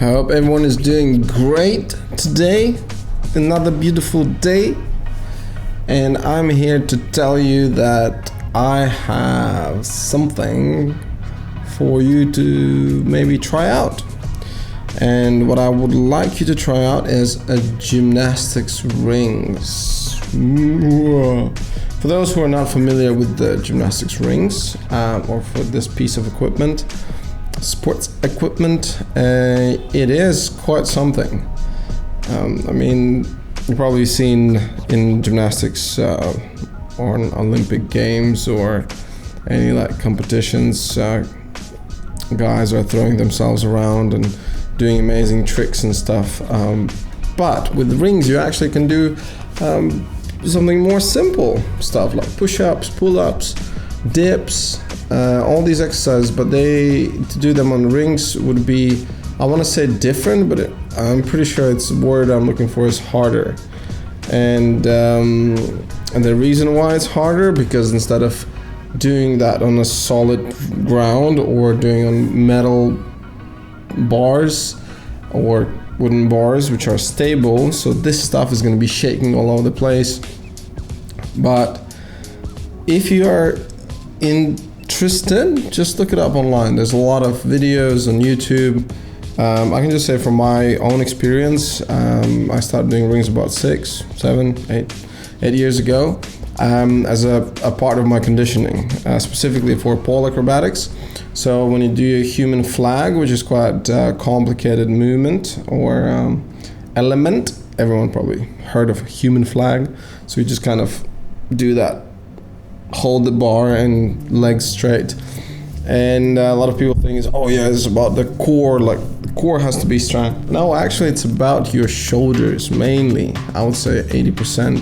hope everyone is doing great today. Another beautiful day. And I'm here to tell you that I have something for you to maybe try out. And what I would like you to try out is a gymnastics rings. For those who are not familiar with the gymnastics rings, or for this piece of equipment, sports equipment, it is quite something. I mean, you've probably seen in gymnastics or in Olympic Games or any like competitions, guys are throwing themselves around and doing amazing tricks and stuff. But with the rings, you actually can do something more simple stuff like push-ups, pull-ups, dips, all these exercises. But to do them on rings would be, I want to say different, but I'm pretty sure it's the word I'm looking for is harder. And the reason why it's harder, because instead of doing that on a solid ground or doing on metal bars or wooden bars which are stable, so this stuff is going to be shaking all over the place. But if you are interested, just look it up online. There's a lot of videos on YouTube. I can just say from my own experience, I started doing rings about 6, 7, 8 years ago as a part of my conditioning, specifically for pole acrobatics. So when you do a human flag, which is quite a complicated movement or element, everyone probably heard of a human flag. So you just kind of do that, hold the bar and legs straight. And a lot of people think, oh yeah, it's about the core, like the core has to be strong. No, actually it's about your shoulders mainly. I would say 80%.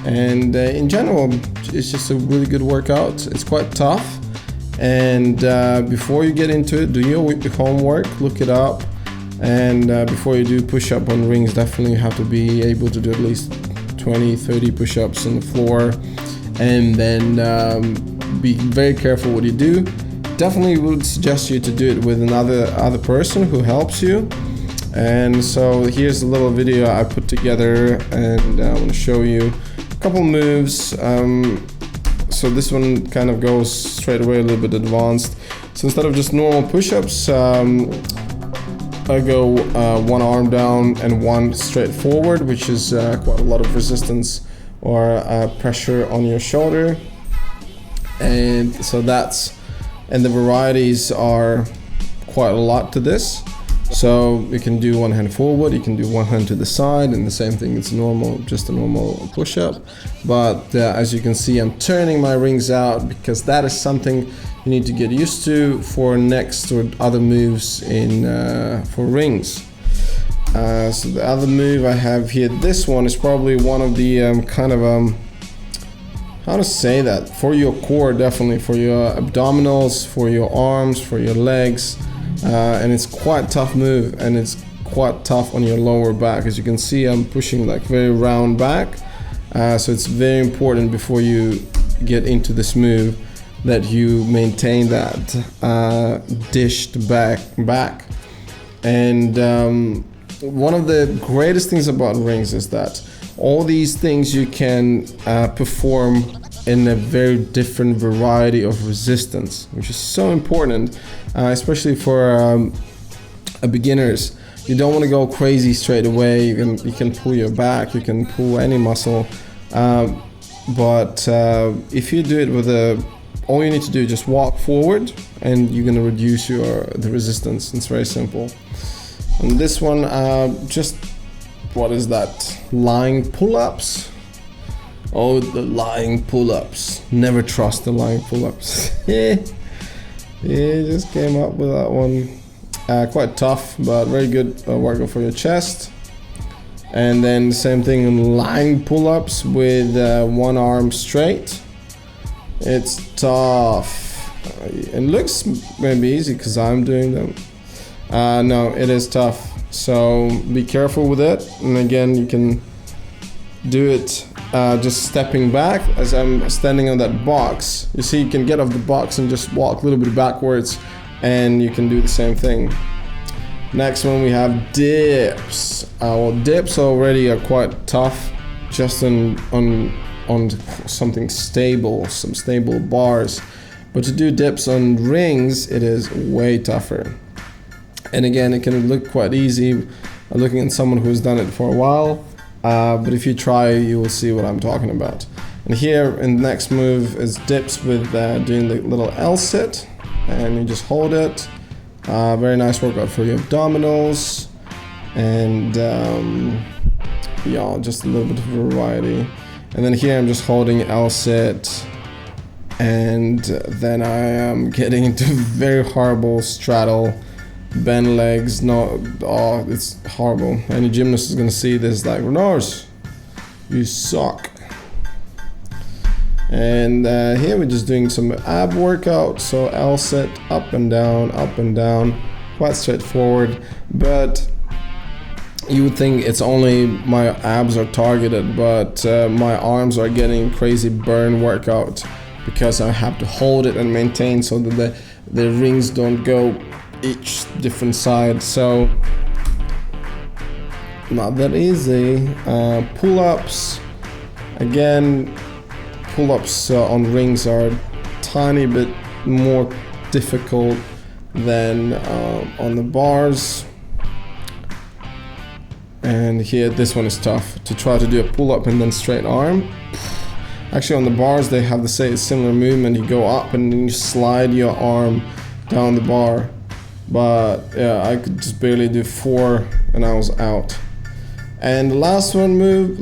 And in general, it's just a really good workout. It's quite tough. And before you get into it, do your homework, look it up. And before you do push-up on rings, definitely you have to be able to do at least 20, 30 push-ups on the floor. And then be very careful what you do. Definitely would suggest you to do it with another person who helps you. And so here's a little video I put together, and I want to show you a couple moves. So this one kind of goes straight away a little bit advanced. So instead of just normal push-ups, I go one arm down and one straight forward, which is quite a lot of resistance or pressure on your shoulder. And so and the varieties are quite a lot to this. So you can do one hand forward, you can do one hand to the side, and the same thing, it's just a normal push-up. But as you can see, I'm turning my rings out because that is something you need to get used to for next or other moves for rings. So the other move I have here, this one is probably one of the how to say that, for your core, definitely for your abdominals, for your arms, for your legs. And it's quite a tough move, and it's quite tough on your lower back. As you can see, I'm pushing like very round back, so it's very important before you get into this move that you maintain that dished back. And one of the greatest things about rings is that all these things you can perform in a very different variety of resistance, which is so important, especially for beginners. You don't want to go crazy straight away. You can pull your back, you can pull any muscle, but if you do it with all you need to do is just walk forward, and you're going to reduce the resistance. It's very simple. And this one, what is that? Lying pull-ups. Oh, the lying pull-ups. Never trust the lying pull-ups. Yeah, just came up with that one. Quite tough, but very good workout for your chest. And then the same thing in lying pull-ups with one arm straight. It's tough. It looks maybe easy because I'm doing them. No, it is tough. So be careful with it. And again, you can do it just stepping back as I'm standing on that box. You see, you can get off the box and just walk a little bit backwards, and you can do the same thing. Next one we have dips. Well, dips already are quite tough, just on something stable, some stable bars. But to do dips on rings, it is way tougher. And again, it can look quite easy looking at someone who's done it for a while. But if you try, you will see what I'm talking about. And here in the next move is dips with doing the little L sit, and you just hold it. Very nice workout for your abdominals, and yeah, just a little bit of variety. And then here I'm just holding L sit, and then I am getting into very horrible straddle, bend legs. No, oh, it's horrible. Any gymnast is gonna see this like, Renars, you suck. And here we're just doing some ab workout, so L sit, up and down, quite straightforward. But you would think it's only my abs are targeted, but my arms are getting crazy burn workout because I have to hold it and maintain so that the rings don't go each different side. So not that easy. Pull-ups, again, pull-ups on rings are a tiny bit more difficult than on the bars. And here, this one is tough, to try to do a pull-up and then straight arm. Actually, on the bars, they have the similar movement. You go up and then you slide your arm down the bar. But yeah, I could just barely do 4 and I was out. And the last movement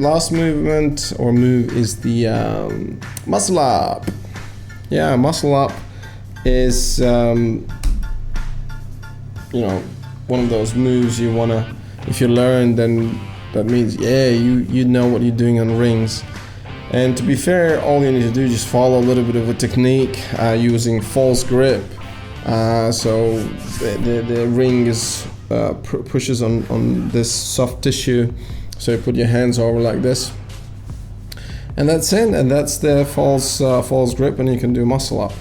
is the muscle up. Yeah, muscle up is you know, one of those moves you wanna, if you learn, then that means yeah, you know what you're doing on rings. And to be fair, all you need to do is just follow a little bit of a technique using false grip. So the ring is pushes on this soft tissue, so you put your hands over like this, and that's it, and that's the false grip, and you can do muscle up.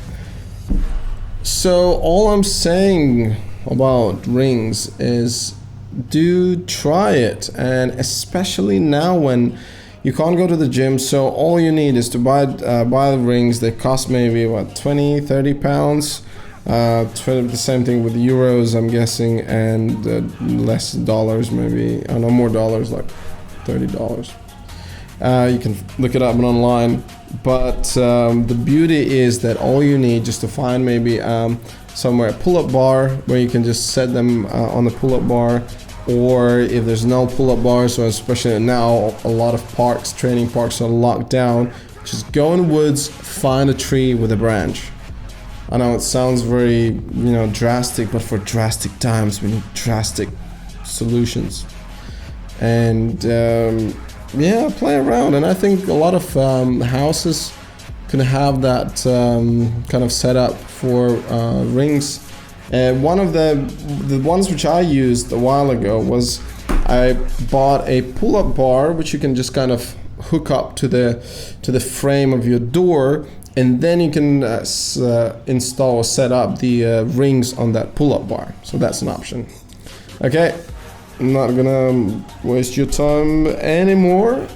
So all I'm saying about rings is do try it, and especially now when you can't go to the gym, so all you need is to buy the rings. They cost maybe what, 20-30 pounds. The same thing with euros, I'm guessing, and less dollars, maybe, no, more dollars, like $30. You can look it up online, but the beauty is that all you need just to find maybe somewhere a pull-up bar where you can just set them on the pull-up bar, or if there's no pull-up bars, so especially now a lot of parks, training parks are locked down, just go in the woods, find a tree with a branch. I know it sounds very, drastic, but for drastic times we need drastic solutions. And yeah, play around. And I think a lot of houses can have that kind of setup for rings. One of the ones which I used a while ago was I bought a pull-up bar which you can just kind of hook up to the frame of your door, and then you can install or set up the rings on that pull-up bar. So that's an option. Okay, I'm not gonna waste your time anymore.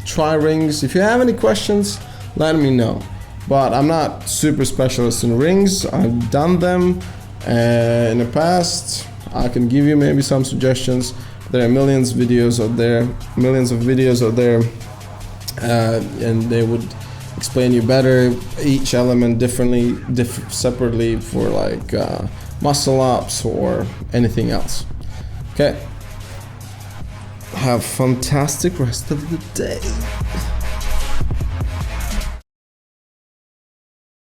Try rings. If you have any questions, let me know. But I'm not super specialist in rings. I've done them in the past. I can give you maybe some suggestions. There are millions of videos out there, and they would explain you better each element separately for like muscle ups or anything else. Okay. Have a fantastic rest of the day.